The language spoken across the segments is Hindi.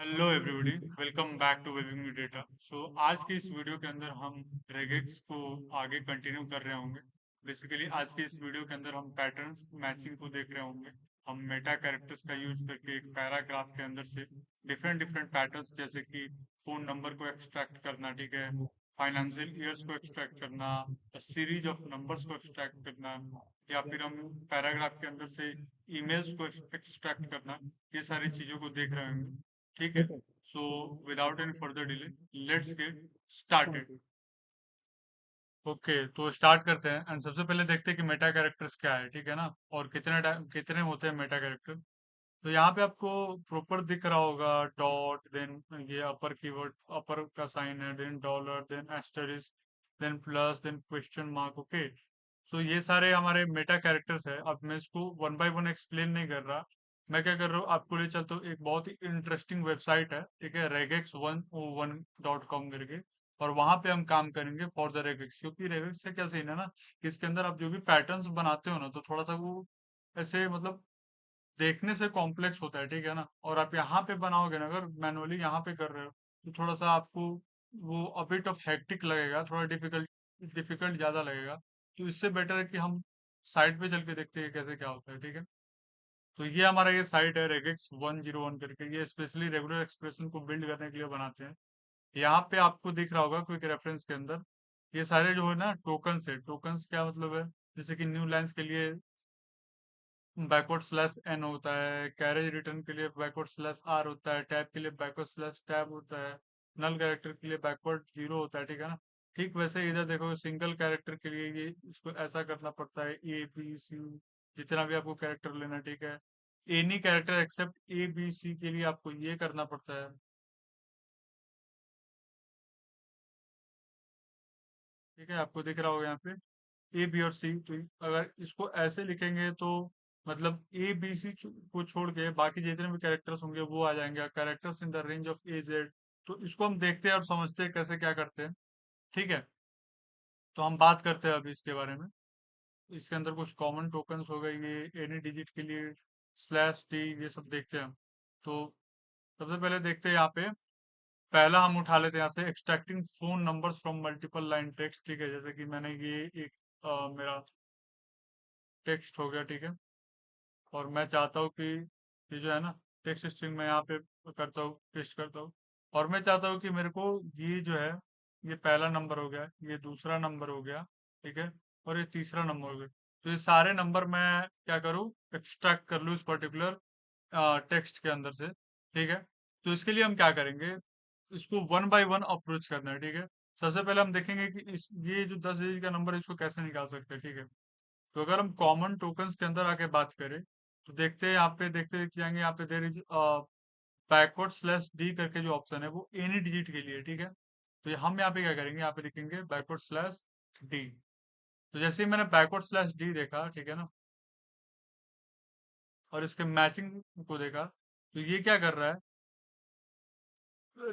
Hello everybody, welcome back to webbing data. आज की इस वीडियो के अंदर हम रेगेक्स को आगे कंटिन्यू कर रहे होंगे। बेसिकली आज की इस वीडियो के अंदर हम पैटर्न मैचिंग को देख रहे होंगे। हम मेटा कैरेक्टर्स का यूज करके एक पैराग्राफ के अंदर से डिफरेंट डिफरेंट पैटर्न्स, जैसे कि फोन नंबर को एक्सट्रैक्ट करना, ठीक है, फाइनेंशियल ईयर्स को एक्सट्रैक्ट करना, सीरीज ऑफ नंबर्स को एक्सट्रैक्ट करना, या फिर हम पैराग्राफ के अंदर से ईमेल्स को एक्सट्रैक्ट करना, ये सारी चीजों को देख रहे होंगे। ठीक है। So without any further delay, let's get started. Okay, तो स्टार्ट करते हैं एंड सबसे पहले देखते हैं कि मेटा कैरेक्टर्स क्या है, ठीक है ना, और कितने होते हैं मेटा कैरेक्टर। तो यहाँ पे आपको प्रॉपर दिख रहा होगा डॉट, देन ये अपर कीवर्ड, अपर का साइन है, then dollar, then asterisk, then plus, then question mark. Okay, so ये सारे हमारे मेटा कैरेक्टर्स है। अब मैं इसको वन बाय वन एक्सप्लेन नहीं कर रहा। मैं क्या कर रहा हूँ, आपको ले चलता हूँ, एक बहुत ही इंटरेस्टिंग वेबसाइट है, ठीक है, regex101.com करके। और वहां पे हम काम करेंगे फॉर द रेगेक्स, क्योंकि रेगेक्स से क्या सीन है ना, कि इसके अंदर आप जो भी पैटर्न्स बनाते हो ना, तो थोड़ा सा वो ऐसे मतलब देखने से कॉम्प्लेक्स होता है, ठीक है ना। और आप यहाँ पे बनाओगे ना, अगर मैनुअली यहाँ पे कर रहे हो, तो थोड़ा सा आपको वो अबिट ऑफ हेक्टिक लगेगा, थोड़ा डिफिकल्ट डिफिकल्ट ज्यादा लगेगा। तो इससे बेटर है कि हम साइट पे चल के देखते हैं कैसे क्या होता है, ठीक है। तो ये हमारा ये साइट है regex101 करके, ये स्पेशली रेगुलर एक्सप्रेशन को बिल्ड करने के लिए बनाते हैं। यहाँ पे आपको दिख रहा होगा क्विक रेफरेंस के अंदर, ये सारे जो है ना टोकन्स है। टोकन्स क्या मतलब है, जैसे कि न्यू लाइन्स के लिए बैकवर्ड स्लैश एन होता है, कैरेज रिटर्न के लिए बैकवर्ड स्लैश आर होता है, टैब के लिए बैकवर्ड स्लैश टैब होता है, नल कैरेक्टर के लिए बैकवर्ड जीरो होता है, ठीक है ना। ठीक वैसे इधर देखो, सिंगल कैरेक्टर के लिए ये इसको ऐसा करना पड़ता है, ए बी सी, जितना भी आपको कैरेक्टर लेना है, ठीक है। Any character except A B C के लिए आपको ये करना पड़ता है, ठीक है। आपको दिख रहा होगा यहाँ पे ए बी और सी। तो अगर इसको ऐसे लिखेंगे तो मतलब ए बी सी को छोड़ के बाकी जितने भी कैरेक्टर्स होंगे वो आ जाएंगे, characters in the range of A Z. तो इसको हम देखते हैं और समझते हैं कैसे क्या करते हैं, ठीक है। तो हम बात करते हैं अभी इसके बारे में। इसके अंदर कुछ कॉमन टोकन्स हो गए, ये एनी डिजिट के लिए स्लैश डी, ये सब देखते हैं हम। तो सबसे पहले देखते हैं यहाँ पे, पहला हम उठा लेते हैं यहाँ से, extracting phone numbers from multiple line text, ठीक है। जैसे कि मैंने ये एक मेरा टेक्स्ट हो गया, ठीक है। और मैं चाहता हूँ कि ये जो है ना टेक्स्ट स्ट्रिंग मैं यहाँ पे करता हूँ, पेस्ट करता हूँ। और मैं चाहता हूँ कि मेरे को ये जो है, ये पहला नंबर हो गया, ये दूसरा नंबर हो गया, ठीक है, और ये तीसरा नंबर हो गया। तो ये सारे नंबर मैं क्या करूँ, एक्सट्रैक्ट कर लूँ इस पर्टिकुलर टेक्स्ट के अंदर से, ठीक है। तो इसके लिए हम क्या करेंगे, इसको वन बाय वन अप्रोच करना है, ठीक है। सबसे पहले हम देखेंगे कि इस ये जो 10 डिजिट का नंबर है, इसको कैसे निकाल सकते हैं, ठीक है। तो अगर हम कॉमन टोकन्स के अंदर आके बात करें, तो देखते हैं यहाँ पे, देखते हैं कि जाएंगे यहाँ पे, there is backward slash D करके जो ऑप्शन है वो एनी डिजिट के लिए, ठीक है। तो हम यहाँ पे क्या करेंगे, यहाँ पे लिखेंगे बैकवर्ड स्लैश डी। तो जैसे ही मैंने बैकवर्ड स्लैश डी देखा, ठीक है ना, और इसके मैचिंग को देखा, तो ये क्या कर रहा है,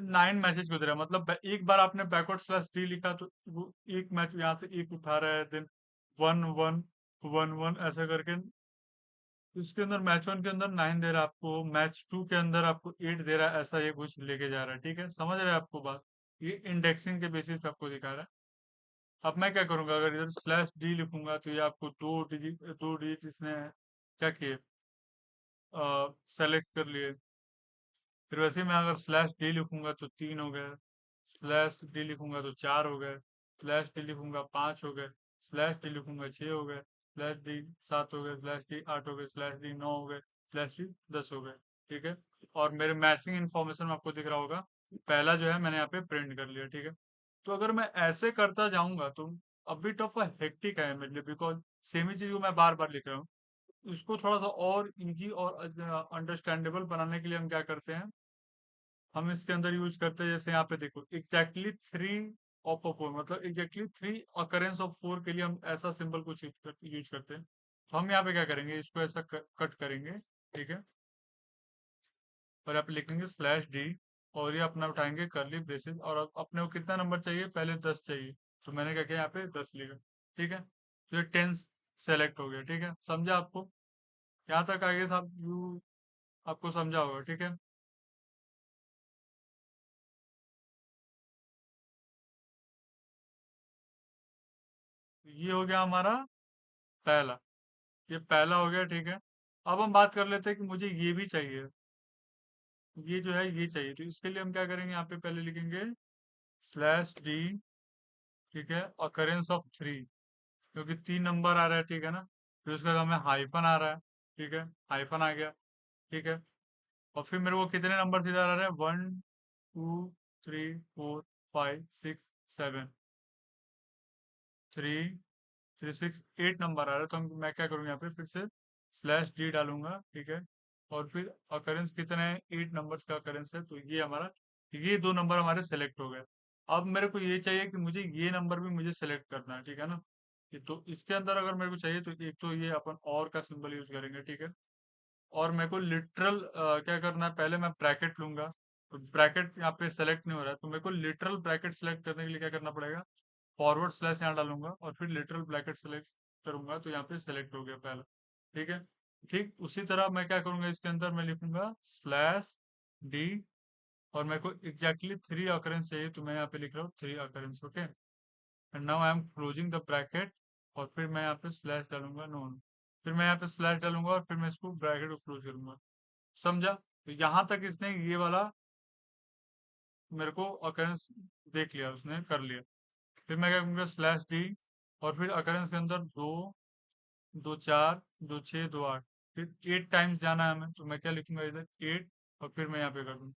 9 मैसेज को दे रहा है। मतलब एक बार आपने बैकवर्ड स्लैश डी लिखा तो वो एक मैच यहाँ से एक उठा रहा है, देन 1 1 1 1 ऐसा करके इसके अंदर मैच वन के अंदर 9 दे रहा है आपको, मैच टू के अंदर आपको 8 दे रहा है, ऐसा ये कुछ लेके जा रहा है, ठीक है। समझ रहे हैं आपको बात, ये इंडेक्सिंग के बेसिस पे आपको दिखा रहा है। अब मैं क्या करूंगा, अगर इधर स्लैश डी लिखूंगा तो ये आपको दो डिजिट इसने क्या किए, सेलेक्ट कर लिए। फिर वैसे ही मैं अगर स्लैश डी लिखूंगा तो 3 हो गए, स्लैश डी लिखूंगा तो 4 हो गए, स्लैश डी लिखूंगा 5 हो गए, स्लैश डी लिखूंगा 6 हो गए, स्लैश डी 7 हो गए, स्लैश डी 8 हो गए, स्लैश डी 9 हो गए, स्लैश डी 10 हो गए, ठीक है। और मेरे मैचिंग इन्फॉर्मेशन में आपको दिख रहा होगा, पहला जो है मैंने यहाँ पे प्रिंट कर लिया, ठीक है। तो अगर मैं ऐसे करता जाऊंगा तो बिट ऑफ अ हेक्टिक है मेरे लिए, बिकॉज सेम ही चीज को मैं बार बार लिख रहा हूँ। इसको थोड़ा सा और इजी और अंडरस्टैंडेबल बनाने के लिए हम क्या करते हैं, हम इसके अंदर यूज करते हैं, जैसे यहाँ पे देखो, एग्जैक्टली थ्री ऑफ फोर, मतलब exactly three occurrence of four के लिए हम ऐसा सिंबल कुछ यूज करते हैं। तो हम यहाँ पे क्या करेंगे, इसको ऐसा कट करेंगे, ठीक है। और यहाँ पे लिखेंगे स्लैश डी, और ये अपना उठाएंगे करली ब्रेसेस, और अपने को कितना नंबर चाहिए, पहले 10 चाहिए। तो मैंने क्या किया, यहाँ पे 10 लिखा, ठीक है। तो ये 10 सेलेक्ट हो गया, ठीक है। समझा आपको, यहाँ तक आगे सब यू आपको समझा होगा, ठीक है। ये हो गया हमारा पहला, ये पहला हो गया, ठीक है। अब हम बात कर लेते हैं कि मुझे ये भी चाहिए, ये जो है ये चाहिए, तो इसके लिए हम क्या करेंगे, यहाँ पे पहले लिखेंगे स्लैश डी, ठीक है, ऑकरेंस ऑफ थ्री, क्योंकि 3 नंबर आ रहा है, ठीक है ना। फिर उसके बाद हमें हाइफन आ रहा है, ठीक है, हाइफन आ गया, ठीक है। और फिर मेरे को कितने नंबर इधर आ रहे हैं, 1 2 3 4 5 6 7, 3 3 6 8 नंबर आ रहा है, तो मैं क्या करूँगा, यहाँ पे फिर से स्लैश डी डालूंगा, ठीक है। और फिर अकरेंस कितने हैं, 8 नंबर्स का अकरेंस है, तो ये हमारा, ये 2 नंबर हमारे सेलेक्ट हो गए। अब मेरे को ये चाहिए कि मुझे ये नंबर भी मुझे सेलेक्ट करना है, ठीक है ना। तो इसके अंदर अगर मेरे को चाहिए तो एक तो ये अपन और का सिंबल यूज करेंगे, ठीक है। और मेरे को लिटरल क्या करना है, पहले मैं ब्रैकेट लूंगा, तो ब्रैकेट यहाँ पे सेलेक्ट नहीं हो रहा है, तो मेरे को लिटरल ब्रैकेट सेलेक्ट करने के लिए क्या करना पड़ेगा, फॉरवर्ड स्लैश यहाँ डालूंगा और फिर लिटरल ब्रैकेट सेलेक्ट करूंगा, तो यहाँ पे सेलेक्ट हो गया पहला, ठीक है। ठीक उसी तरह मैं क्या करूंगा, इसके अंदर मैं लिखूंगा स्लैश डी, और मेरे को एग्जैक्टली 3 अकरेंस चाहिए, तो मैं यहाँ पे लिख रहा हूँ 3 occurrence, okay. And now I am closing the bracket, और फिर मैं यहाँ पे स्लैश डालूंगा, नो, फिर मैं यहाँ पे स्लैश डालूंगा और फिर मैं इसको ब्रैकेट को क्लोज करूंगा, समझा। तो यहाँ तक इसने ये वाला मेरे को अकरेंस देख लिया, उसने कर लिया। फिर मैं क्या करूंगा, स्लैश डी, और फिर अकरेंस के अंदर 2 2 4 2 6 2 8, फिर 8 टाइम्स जाना है हमें, तो मैं क्या लिखूंगा इधर 8, और फिर मैं यहाँ पे कर दूंगा।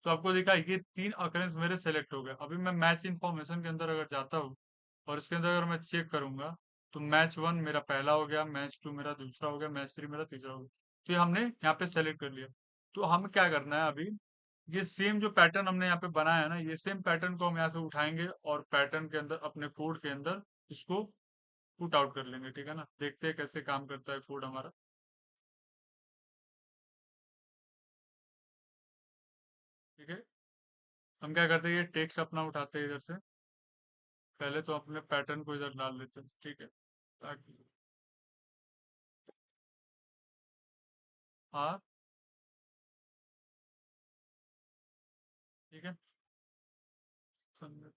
तो आपको दिखा ये 3 अकरेंस मेरे सेलेक्ट हो गए। अभी मैं मैच इन्फॉर्मेशन के अंदर अगर जाता हूँ और इसके अंदर अगर मैं चेक करूंगा, तो मैच 1 मेरा पहला हो गया, मैच 2 मेरा दूसरा हो गया, मैच 3 मेरा तीसरा हो गया। तो ये हमने यहाँ पे सेलेक्ट कर लिया। तो हमें क्या करना है अभी, ये सेम जो पैटर्न हमने यहाँ पे बनाया है ना, ये सेम पैटर्न को हम यहाँ से उठाएंगे और पैटर्न के अंदर अपने कोड के अंदर इसको पुट आउट कर लेंगे, ठीक है ना। देखते हैं कैसे काम करता है कोड हमारा, ठीक है। हम क्या करते हैं, ये टेक्स्ट अपना उठाते हैं इधर से, पहले तो अपने पैटर्न को इधर डाल लेते हैं, ठीक है, ताकि हाँ, ठीक है, समझे।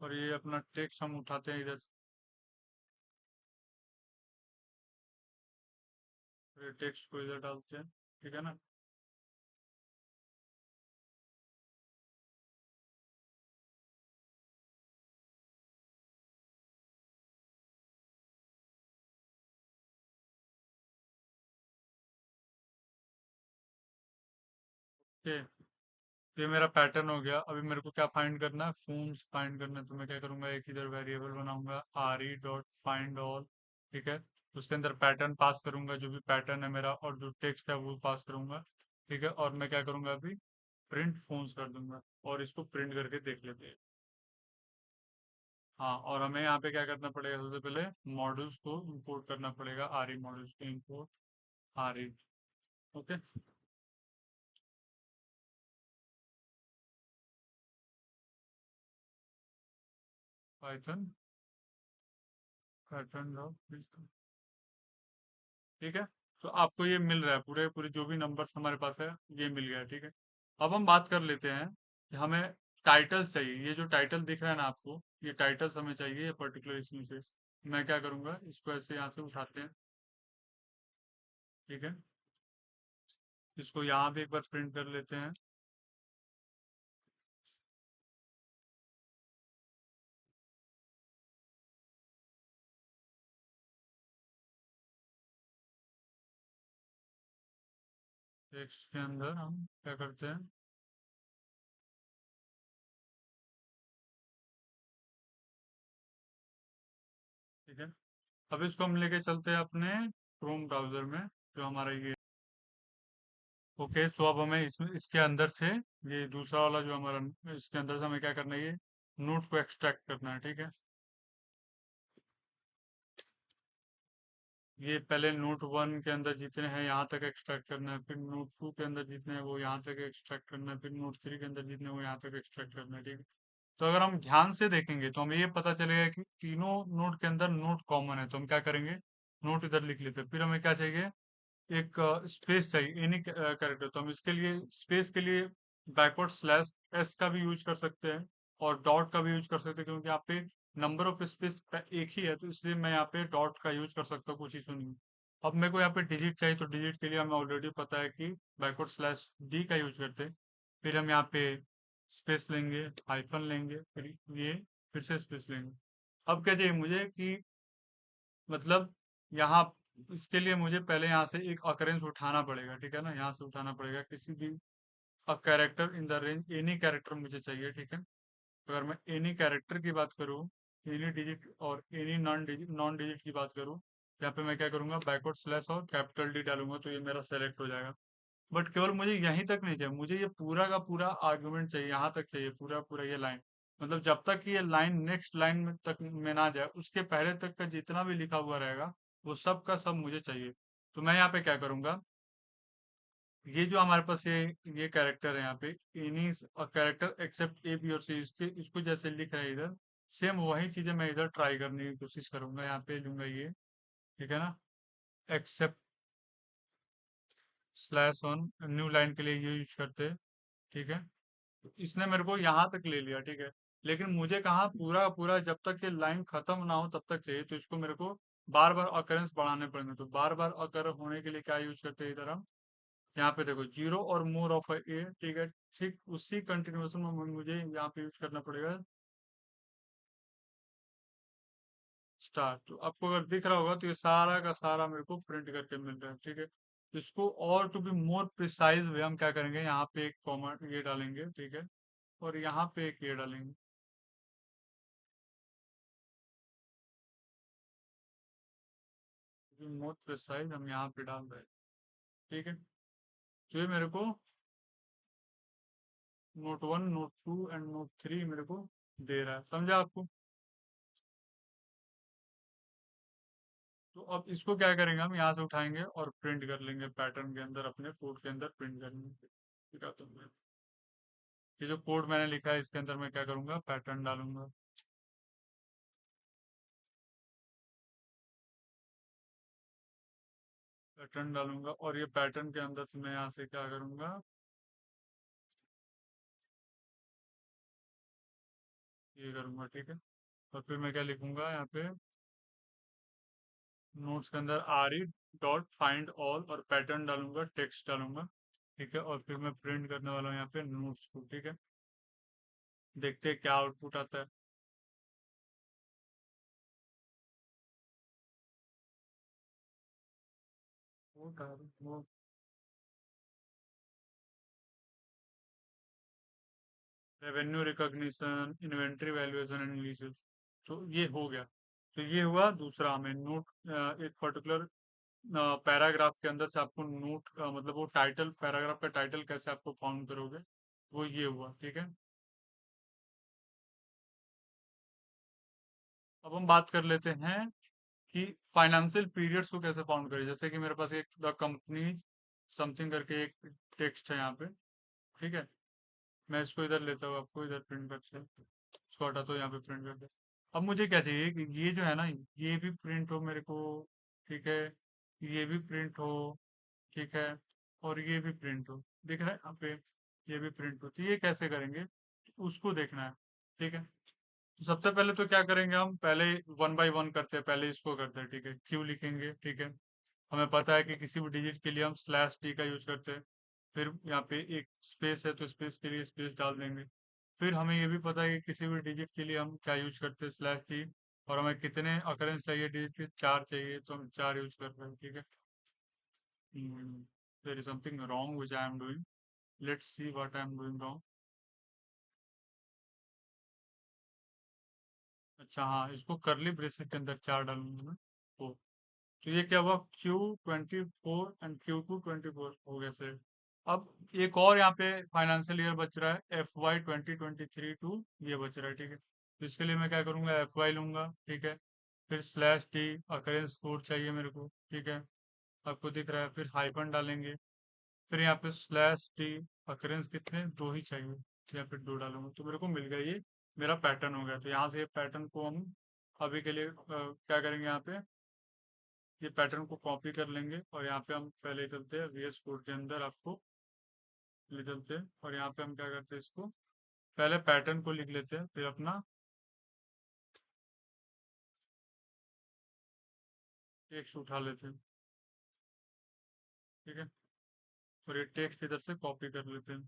और ये अपना टेक्स्ट हम उठाते हैं इधर से, टेक्स्ट को इधर डालते हैं, ठीक है ना। ठीक, ये मेरा पैटर्न हो गया। अभी मेरे को क्या फाइंड करना है, फॉर्म्स फाइंड करना है, तो मैं क्या करूंगा, एक इधर वेरिएबल बनाऊंगा are E dot find all, ठीक है। उसके अंदर पैटर्न पास करूंगा, जो भी पैटर्न है मेरा, और जो टेक्स्ट है वो पास करूंगा, ठीक है। और मैं क्या करूंगा अभी, प्रिंट फॉर्म्स कर दूंगा, और इसको प्रिंट करके देख लेते हैं। हाँ, और हमें यहाँ पे क्या करना पड़ेगा, सबसे पहले मॉड्यूल्स को इंपोर्ट करना पड़ेगा, आर ई मॉड्यूल्स को import, R E, okay. Python pattern, ठीक है। तो आपको ये मिल रहा है, पूरे पूरे जो भी नंबर्स हमारे पास है ये मिल गया है, ठीक है। अब हम बात कर लेते हैं कि हमें टाइटल्स चाहिए। ये जो टाइटल दिख रहा है ना आपको, ये टाइटल्स हमें चाहिए, ये पर्टिकुलर इसमें से मैं क्या करूंगा, इसको ऐसे यहाँ से उठाते हैं, ठीक है। इसको यहाँ भी एक बार प्रिंट कर लेते हैं, टेक्स्ट के अंदर हम क्या करते हैं, ठीक है। अब इसको हम लेके चलते हैं अपने क्रोम ब्राउजर में, जो हमारा ये, ओके। सो अब हमें इसमें इसके अंदर से, ये दूसरा वाला जो हमारा, इसके अंदर से हमें क्या करना है, ये नोट को एक्सट्रैक्ट करना है, ठीक है। ये पहले नोट 1 के अंदर जितने हैं यहाँ तक एक्सट्रैक्ट करना है, फिर नोट 2 के अंदर जितने हैं वो यहाँ तक एक्सट्रैक्ट करना है, फिर नोट 3 के अंदर जितने हैं वो यहाँ तक एक्सट्रैक्ट करना है, ठीक है। तो अगर हम ध्यान से देखेंगे तो हमें ये पता चलेगा कि तीनों नोट के अंदर नोट कॉमन है, तो हम क्या करेंगे, नोट इधर लिख लेते हैं। फिर हमें क्या चाहिए, एक स्पेस चाहिए एनी कैरेक्टर, तो हम इसके लिए स्पेस के लिए बैकवर्ड स्लैश एस का भी यूज कर सकते हैं और डॉट का भी यूज कर सकते हैं, क्योंकि यहाँ पे नंबर ऑफ स्पेस एक ही है, तो इसलिए मैं यहाँ पे डॉट का यूज कर सकता हूँ, कुछ इशू नहीं है। अब मेरे को यहाँ पे डिजिट चाहिए, तो डिजिट के लिए हमें ऑलरेडी पता है कि बैकवर्ड स्लैश डी का यूज करते हैं। फिर हम यहाँ पे स्पेस लेंगे, हाइफन लेंगे, फिर ये फिर से स्पेस लेंगे। अब क्या चाहिए मुझे कि मतलब यहाँ इसके लिए मुझे पहले यहाँ से एक अकरेंस उठाना पड़ेगा, ठीक है ना, यहाँ से उठाना पड़ेगा किसी भी a character in the range, any character मुझे चाहिए, ठीक है। तो अगर मैं एनी कैरेक्टर की बात करूँ, एनी डिजिट और एनी नॉन डिजिट की बात करूँ, यहाँ पे मैं क्या करूंगा, बैकवर्ड स्लैश और कैपिटल डी डालूंगा, तो ये मेरा सेलेक्ट हो जाएगा। बट केवल मुझे यहीं तक नहीं चाहिए, मुझे ये पूरा का पूरा आर्गुमेंट चाहिए, यहाँ तक चाहिए पूरा पूरा ये लाइन। मतलब जब तक ये लाइन नेक्स्ट लाइन में तक में ना जाए, उसके पहले तक का जितना भी लिखा हुआ रहेगा, वो सब का सब मुझे चाहिए। तो मैं यहाँ पे क्या करूंगा, ये जो हमारे पास ये कैरेक्टर है यहाँ पे, any character except A B और सी, इसके इसको जैसे लिख रहे हैं इधर, सेम वही चीजें मैं इधर ट्राई करने की कोशिश करूंगा। यहाँ पे लूंगा ये, ठीक है ना, except slash n, new line के लिए ये यूज करते हैं, ठीक है। तो इसने मेरे को यहाँ तक ले लिया, ठीक है। लेकिन मुझे कहाँ पूरा का पूरा जब तक ये लाइन खत्म ना हो तब तक चाहिए, तो इसको मेरे को बार बार अकरेंस बढ़ाने पड़ेंगे। तो बार बार अकर होने के लिए क्या यूज करते हैं इधर हम, यहाँ पे देखो जीरो और मोर ऑफ ए, ठीक है। ठीक उसी कंटिन्यूएशन में मुझे यहाँ पे यूज करना पड़ेगा स्टार। तो आपको अगर दिख रहा होगा तो ये सारा का सारा मेरे को प्रिंट करके मिल रहा है, ठीक है। इसको और to be more precise way हम क्या करेंगे, यहाँ पे एक कॉमा ये डालेंगे, ठीक है, और यहाँ पे एक ये डालेंगे। मोर प्रिसाइज हम यहाँ पे डाल रहे हैं, ठीक है। तो ये मेरे को note one, note two and note three मेरे को दे रहा है, समझा आपको। तो अब इसको क्या करेंगे, हम यहाँ से उठाएंगे और प्रिंट कर लेंगे पैटर्न के अंदर, अपने कोड के अंदर प्रिंट कर लेंगे, ठीक है। तो ये जो कोड मैंने लिखा है इसके अंदर मैं क्या करूंगा, पैटर्न डालूंगा, पैटर्न डालूंगा, और ये पैटर्न के अंदर से मैं यहाँ से क्या करूंगा, ये करूंगा, ठीक है। और फिर मैं क्या लिखूंगा यहाँ पे, नोट्स के अंदर are E dot find all, और पैटर्न डालूंगा, टेक्स्ट डालूंगा, ठीक है। और फिर मैं प्रिंट करने वाला हूँ यहाँ पे नोट्स को, ठीक है। देखते हैं क्या आउटपुट आता है। वो वो revenue recognition, inventory valuation analysis, तो ये हो गया। तो ये हुआ दूसरा, हमें नोट एक पर्टिकुलर पैराग्राफ के अंदर से आपको नोट मतलब वो टाइटल, पैराग्राफ का टाइटल कैसे आपको फाउंड करोगे, वो ये हुआ, ठीक है। अब हम बात कर लेते हैं कि फाइनेंशियल पीरियड्स को कैसे फाउंड करें। जैसे कि मेरे पास एक द कंपनी समथिंग करके एक टेक्स्ट है यहाँ पे, ठीक है। मैं इसको इधर लेता हूँ, आपको इधर प्रिंट करते हैं, इसको हटा तो यहाँ पे प्रिंट करते हैं। अब मुझे क्या चाहिए कि ये जो है ना, ये भी प्रिंट हो मेरे को, ठीक है, ये भी प्रिंट हो, ठीक है, और ये भी प्रिंट हो, दिख रहा है यहाँ पे, ये भी प्रिंट हो। तो ये कैसे करेंगे, उसको देखना है, ठीक है। तो सबसे पहले तो क्या करेंगे, हम पहले वन बाय वन करते हैं, पहले इसको करते हैं, ठीक है। क्यू लिखेंगे, ठीक है। हमें पता है कि किसी भी डिजिट के लिए हम स्लैश टी का यूज करते हैं। फिर यहाँ पे एक स्पेस है, तो स्पेस के लिए स्पेस डाल देंगे। फिर हमें ये भी पता है कि किसी भी डिजिट के लिए हम क्या यूज करते हैं, स्लैश टी। और हमें कितने अकरेंस चाहिए डिजिट के, चार चाहिए, तो हम चार यूज कर रहे हैं, ठीक है। There is something wrong which I am doing, let's see what I am doing wrong. अच्छा हाँ, इसको करली ब्रेसेस के अंदर चार डालूंगा मैं। ओ, तो ये क्या हुआ, Q24 एंड Q2 24 हो गया सर। अब एक और यहाँ पे फाइनेंशियल ईयर बच रहा है, FY 2023 टू ये बच रहा है, ठीक है। तो इसके लिए मैं क्या करूंगा, FY लूंगा, ठीक है। फिर स्लैश टी, अकरेंस कोड चाहिए मेरे को, ठीक है, आपको दिख रहा है। फिर हाइपन डालेंगे, फिर यहाँ पे स्लैश टी, अकरेंस कितने, दो ही चाहिए, यहाँ पे दो डालूंगा, तो मेरे को मिल गया ये, मेरा पैटर्न हो गया। तो यहाँ से ये पैटर्न को हम अभी के लिए क्या करेंगे, यहाँ पे ये पैटर्न को कॉपी कर लेंगे, और यहाँ पे हम पहले चलते हैं VS कोड के अंदर, आपको ले चलते हैं, और यहाँ पे हम क्या करते हैं, इसको पहले पैटर्न को लिख लेते हैं, फिर अपना टेक्स्ट उठा लेते हैं, ठीक है, और ये टेक्स्ट इधर से कॉपी कर लेते हैं।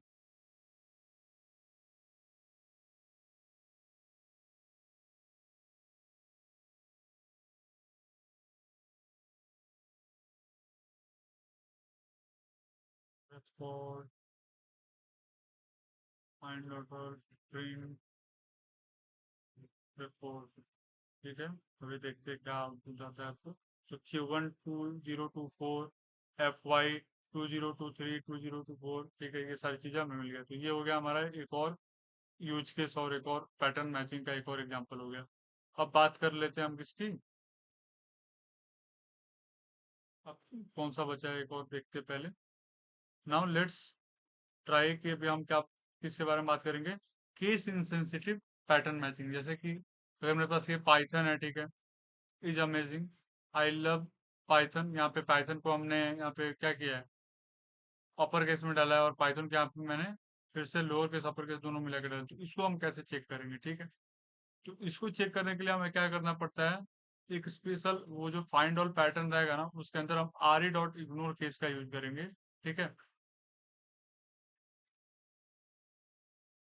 फाइंड आउट प्रिंट रिपोर्ट, ठीक है। अभी देखते हैं क्या आउटपुट आता है आपको। तो Q1 2024 FY 2023 2024, ठीक है, ये सारी चीजें हमें मिल गया। तो ये हो गया हमारा एक और यूज केस और एक और पैटर्न मैचिंग का एक और एग्जांपल हो गया। अब बात कर लेते हैं हम किसकी। अब कौन सा बचा है, एक और देखते हैं पहले। नाउ लेट्स ट्राई कि अभी हम क्या किसके बारे में बात करेंगे। Case insensitive pattern matching. जैसे कि अगर मेरे पास ये पाइथन है, ठीक है, is amazing, I love Python. यहाँ पे पाइथन को हमने यहाँ पे क्या किया है, अपर केस में डाला है, और पाइथन के यहाँ पे मैंने फिर से लोअर केस अपर केस दोनों मिला के डाला। तो इसको हम कैसे चेक करेंगे, ठीक है। तो इसको चेक करने के लिए हमें क्या करना पड़ता है, एक स्पेशल वो जो फाइंड ऑल पैटर्न रहेगा ना, उसके अंदर हम are E dot ignore case का यूज करेंगे, ठीक है।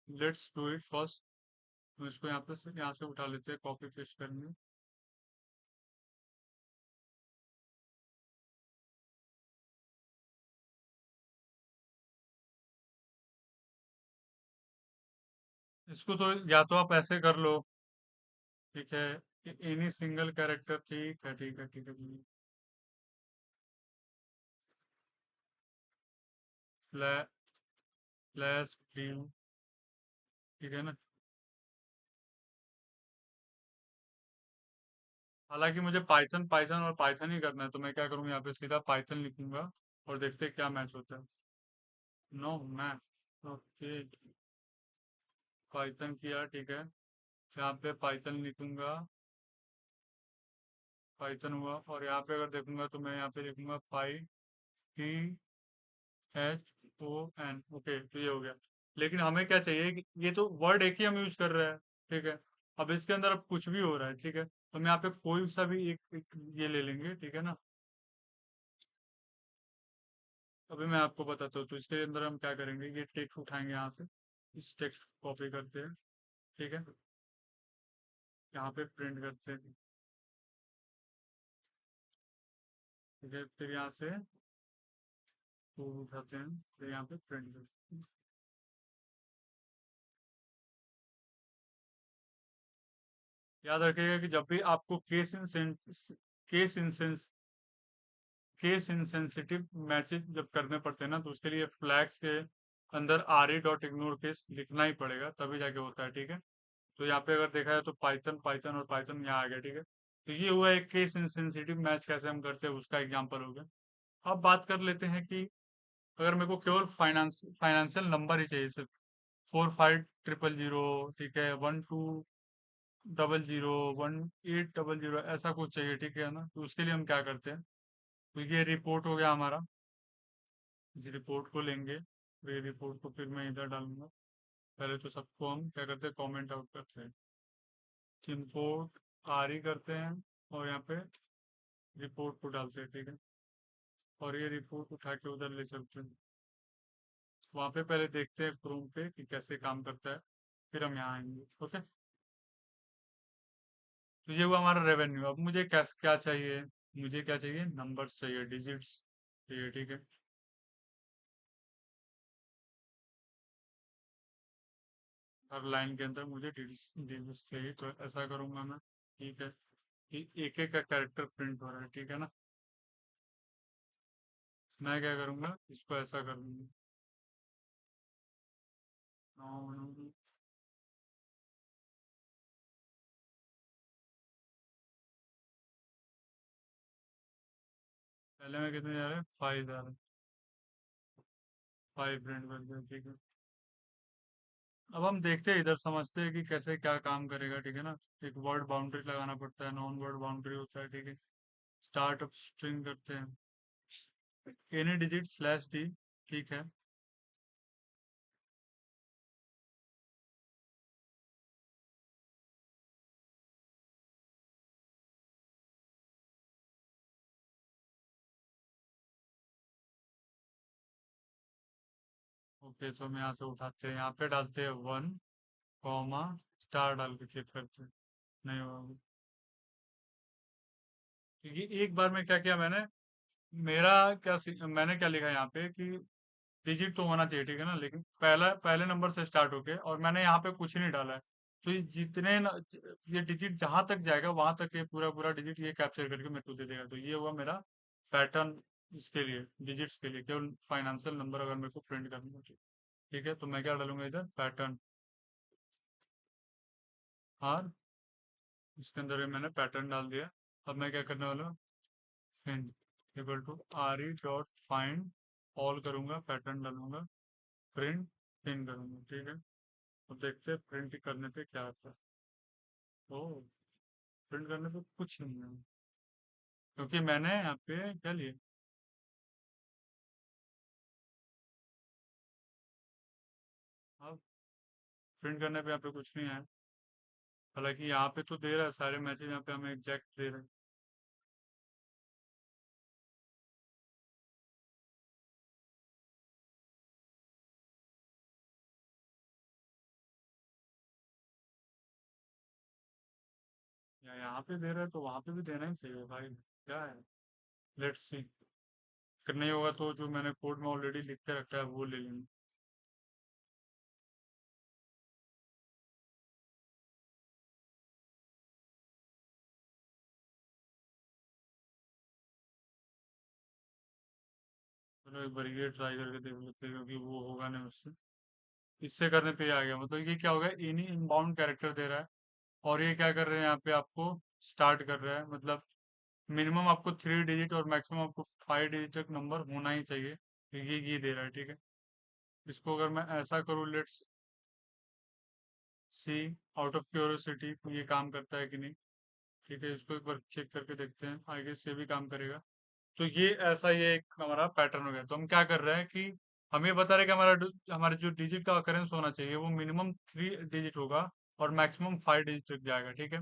Let's do it first. तो इसको यहाँ से उठा लेते हैं, कॉपी पेस्ट करेंगे। इसको तो या तो आप ऐसे कर लो, ठीक है, एनी सिंगल कैरेक्टर, ठीक है, ठीक है, ठीक है, फ्लैश क्रीम, ठीक है ना। हालांकि मुझे पाइथन पाइथन और पाइथन ही करना है, तो मैं क्या करूँगा, यहाँ पे सीधा पाइथन लिखूंगा और देखते हैं क्या मैच होता है। नो मैच, ओके, पाइथन किया, ठीक है। यहाँ पे पाइथन लिखूंगा, पाइथन हुआ, और यहाँ पे अगर देखूंगा तो मैं यहाँ पे लिखूंगा PHON, ओके, तो ये हो गया। लेकिन हमें क्या चाहिए कि ये तो वर्ड एक ही हम यूज कर रहे हैं, ठीक है। अब इसके अंदर अब कुछ भी हो रहा है, ठीक है, तो हम यहाँ पे कोई सा भी एक ये ले लेंगे, ठीक है ना। अभी मैं आपको बताता हूँ। तो इसके अंदर हम क्या करेंगे, ये टेक्स्ट उठाएंगे यहाँ से, इस टेक्स्ट को कॉपी करते हैं, ठीक है, यहाँ पे प्रिंट करते हैं, ठीक है, फिर यहाँ से कोड उठाते हैं, फिर यहाँ पे प्रिंट करते हैं। याद रखिएगा कि जब भी आपको case incense case insensitive message जब करने पड़ते हैं ना, तो उसके लिए फ्लैग्स के अंदर are E dot ignore case लिखना ही पड़ेगा, तभी जाके होता है, ठीक है। तो यहाँ पे अगर देखा जाए तो पाइथन पाइथन और पाइथन यहाँ आ गया, ठीक है। तो ये हुआ एक केस इंसेंसिटिव मैच कैसे हम करते हैं उसका एग्जाम्पल हो गया। अब बात कर लेते हैं कि अगर मेरे को केवल फाइनेंशियल नंबर ही चाहिए, सिर्फ 4500, ठीक है, 1200 1800 ऐसा कुछ चाहिए, ठीक है ना। तो उसके लिए हम क्या करते हैं, तो ये रिपोर्ट हो गया हमारा, इस रिपोर्ट को लेंगे, तो ये रिपोर्ट को फिर मैं इधर डालूंगा। पहले तो सबको हम क्या करते हैं, कमेंट आउट करते हैं, इंपोर्ट आर ई करते हैं, और यहाँ पे रिपोर्ट को डालते हैं, ठीक है, और ये रिपोर्ट उठा के उधर ले चलते हैं। वहां पे पहले देखते हैं क्रोम पे कि कैसे काम करता है, फिर हम यहाँ आएंगे, ओके। तो ये हुआ हमारा रेवेन्यू। अब मुझे क्या क्या चाहिए, मुझे क्या चाहिए, नंबर्स चाहिए, डिजिट्स चाहिए, ठीक है। हर लाइन के अंदर मुझे डिजिट्स चाहिए, तो ऐसा करूंगा मैं, ठीक है, कि एक एक का कैरेक्टर प्रिंट हो रहा है, ठीक है ना। मैं क्या करूंगा, इसको ऐसा करूंगा, पहले में कितने जा रहे हैं, 5 जा रहे हैं, 5 प्रिंट कर दिया, ठीक है। अब हम देखते हैं इधर, समझते हैं कि कैसे क्या काम करेगा, ठीक है ना। एक वर्ड बाउंड्री लगाना पड़ता है, नॉन वर्ड बाउंड्री होता है, ठीक है। स्टार्ट अप स्ट्रिंग करते हैं, एनी डिजिट स्लैश डी, ठीक है। ओके, तो हम यहाँ से उठाते हैं, यहाँ पे डालते हैं 1 कॉमा स्टार डाल के चेक करते हैं। नहीं होगा, क्योंकि एक बार में क्या किया मैंने, मेरा मैंने क्या लिखा यहाँ पे कि डिजिट तो होना चाहिए, ठीक है ना, लेकिन पहला पहले नंबर से स्टार्ट होके, और मैंने यहाँ पे कुछ नहीं डाला है। तो ये ये डिजिट जहां तक जाएगा वहां तक ये पूरा पूरा डिजिट ये कैप्चर करके मेरे को दे देगा। तो ये हुआ मेरा पैटर्न, इसके लिए डिजिट्स के लिए, केवल फाइनेंशियल नंबर अगर मेरे को प्रिंट करना है तो। ठीक है, तो मैं क्या डालूंगा इधर, पैटर्न आर, इसके अंदर ये मैंने पैटर्न डाल दिया। अब मैं क्या करने वाला हूँ, fin equal to R E dot find all करूंगा, पैटर्न डालूंगा, प्रिंट पिन करूंगा। ठीक है, अब देखते हैं प्रिंट करने पे क्या आता है। ओ, प्रिंट करने पे कुछ नहीं है, क्योंकि मैंने यहाँ पे क्या लिया, अब प्रिंट करने पे यहाँ पे कुछ नहीं है। हालांकि यहाँ पे तो दे रहा है सारे मैसेज, यहाँ पे हमें एग्जैक्ट दे रहा है। या यहाँ पे दे रहा है तो वहां पे भी देना ही चाहिए भाई, क्या है। लेट्स सी, अगर नहीं होगा तो जो मैंने कोड में ऑलरेडी लिख के रखा है वो ले लेंगे। चलो एक बार ये ट्राई करके देख लेते हैं, क्योंकि वो होगा नहीं उससे। इससे करने पे ही आ गया, मतलब ये क्या होगा, इन्हीं इनबाउंड कैरेक्टर दे रहा है, और ये क्या कर रहे हैं यहाँ पे, आपको स्टार्ट कर रहा है, मतलब मिनिमम आपको 3 डिजिट और मैक्सिमम आपको 5 डिजिट तक नंबर होना ही चाहिए, तो ये दे रहा है। ठीक है, इसको अगर मैं ऐसा करूँ, let's see, out of curiosity ये काम करता है कि नहीं। ठीक है, इसको एक बार चेक करके देखते हैं, आई गेस ये भी काम करेगा। तो ये ऐसा, ये एक हमारा पैटर्न हो गया। तो हम क्या कर रहे हैं कि हम ये बता रहे हैं कि हमारे जो डिजिट का अकरेंस होना चाहिए वो मिनिमम 3 डिजिट होगा और मैक्सिमम 5 डिजिट तक जाएगा। ठीक है,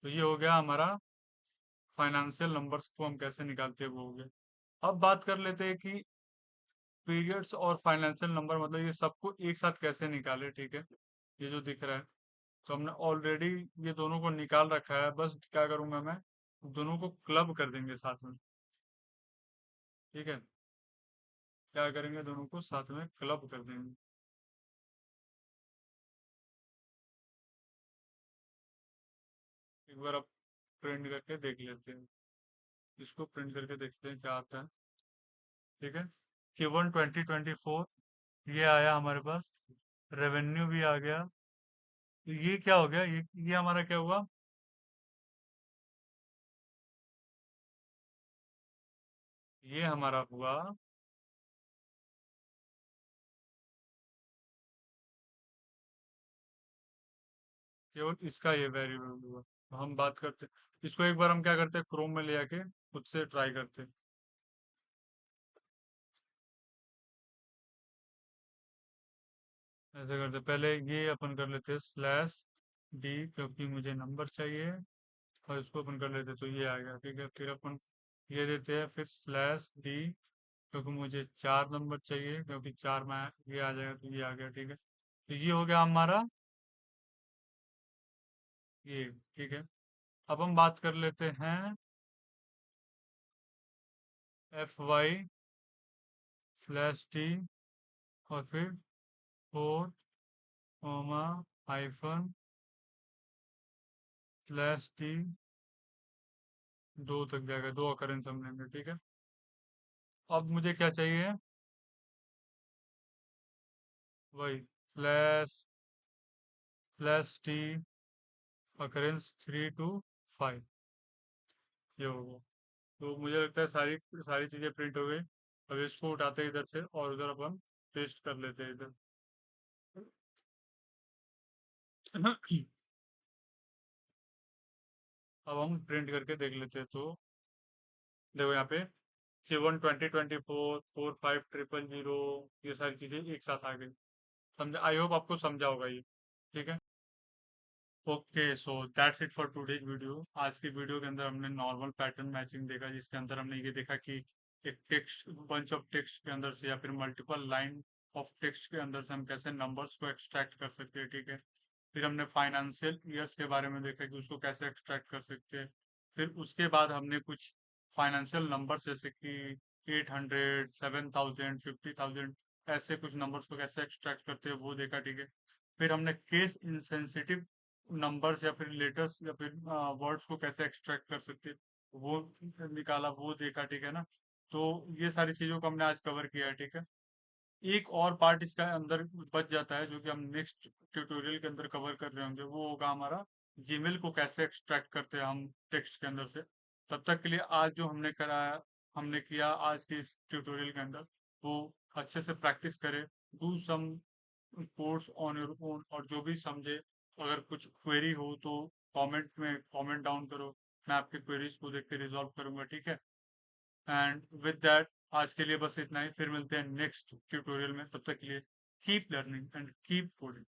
तो ये हो गया हमारा फाइनेंशियल नंबर्स को हम कैसे निकालते हैं, वो हो गया। अब बात कर लेते हैं कि पीरियड्स और फाइनेंशियल नंबर, मतलब ये सबको एक साथ कैसे निकाले। ठीक है, ये जो दिख रहा है, तो हमने ऑलरेडी ये दोनों को निकाल रखा है, बस क्या करूंगा मैं, दोनों को क्लब कर देंगे साथ में। ठीक है, क्या करेंगे, दोनों को साथ में क्लब कर देंगे। एक बार आप प्रिंट करके देख लेते हैं, इसको प्रिंट करके देखते हैं क्या आता है। ठीक है, Q1 2024 ये आया हमारे पास, रेवेन्यू भी आ गया। तो ये क्या हो गया, ये हमारा क्या हुआ, ये हमारा हुआ, केवल इसका ये वेरिएबल हुआ। तो हम बात करते, इसको एक बार हम क्या करते हैं, क्रोम में ले आके खुद से ट्राई करते हैं। ऐसे करते, पहले ये अपन कर लेते हैं स्लैश डी, क्योंकि मुझे नंबर चाहिए, और इसको अपन कर लेते हैं, तो ये आ गया। ठीक है, फिर अपन ये देते हैं, फिर स्लैश डी, क्योंकि मुझे 4 नंबर चाहिए, क्योंकि 4 में ये आ जाएगा, तो ये आ गया। ठीक है, तो ये हो गया हमारा ये। ठीक है, अब हम बात कर लेते हैं FY/T, और फिर 4 हाइफन/T, 2 तक जाएगा, 2 अकरेंस हम लेंगे। ठीक है, अब मुझे क्या चाहिए, वही स्लैश टी अकरेंस 3 to 5, ये होगा। तो मुझे लगता है सारी सारी चीजें प्रिंट हो गई। अब इसको उठाते हैं इधर से, और उधर अपन पेस्ट कर लेते हैं इधर। अब हम प्रिंट करके देख लेते हैं, तो देखो यहाँ पे Q1 2024 4500, ये सारी चीजें एक साथ आ गई। समझा, आई होप आपको समझा होगा ये। ठीक है, okay, so that's it for today's video. आज की वीडियो के अंदर हमने नॉर्मल पैटर्न मैचिंग देखा, जिसके अंदर हमने ये देखा कि एक टेक्स्ट, बंच ऑफ टेक्स्ट के अंदर से या फिर मल्टीपल लाइन ऑफ टेक्स्ट के अंदर से हम कैसे नंबर्स को एक्सट्रैक्ट कर सकते हैं, ठीक है। फिर हमने फाइनेंशियल ईयर्स के बारे में देखा कि उसको कैसे एक्सट्रैक्ट कर सकते हैं। फिर उसके बाद हमने कुछ फाइनेंशियल नंबर्स जैसे कि 800, 7,000, 50,000 ऐसे कुछ नंबर्स को कैसे एक्सट्रैक्ट करते हैं वो देखा, ठीक है। फिर हमने केस इनसेंसिटिव नंबर्स या फिर लेटर्स या फिर वर्ड्स को कैसे एक्सट्रैक्ट कर सकते हैं वो निकाला, वो देखा, ठीक है ना। तो ये सारी चीजों को हमने आज कवर किया है, ठीक है। एक और पार्ट इसका अंदर बच जाता है जो कि हम नेक्स्ट ट्यूटोरियल के अंदर कवर कर रहे होंगे, वो होगा हमारा जीमेल को कैसे एक्सट्रैक्ट करते हैं हम टेक्स्ट के अंदर से। तब तक के लिए आज जो हमने कराया, हमने किया आज के इस ट्यूटोरियल के अंदर, वो अच्छे से प्रैक्टिस करें, do some course on your own, और जो भी समझे, अगर कुछ क्वेरी हो तो कमेंट में कमेंट डाउन करो, मैं आपके क्वेरीज को देख के रिजॉल्व करूंगा, ठीक है। एंड विद दैट आज के लिए बस इतना ही, फिर मिलते हैं नेक्स्ट ट्यूटोरियल में, तब तक के लिए keep learning and keep coding.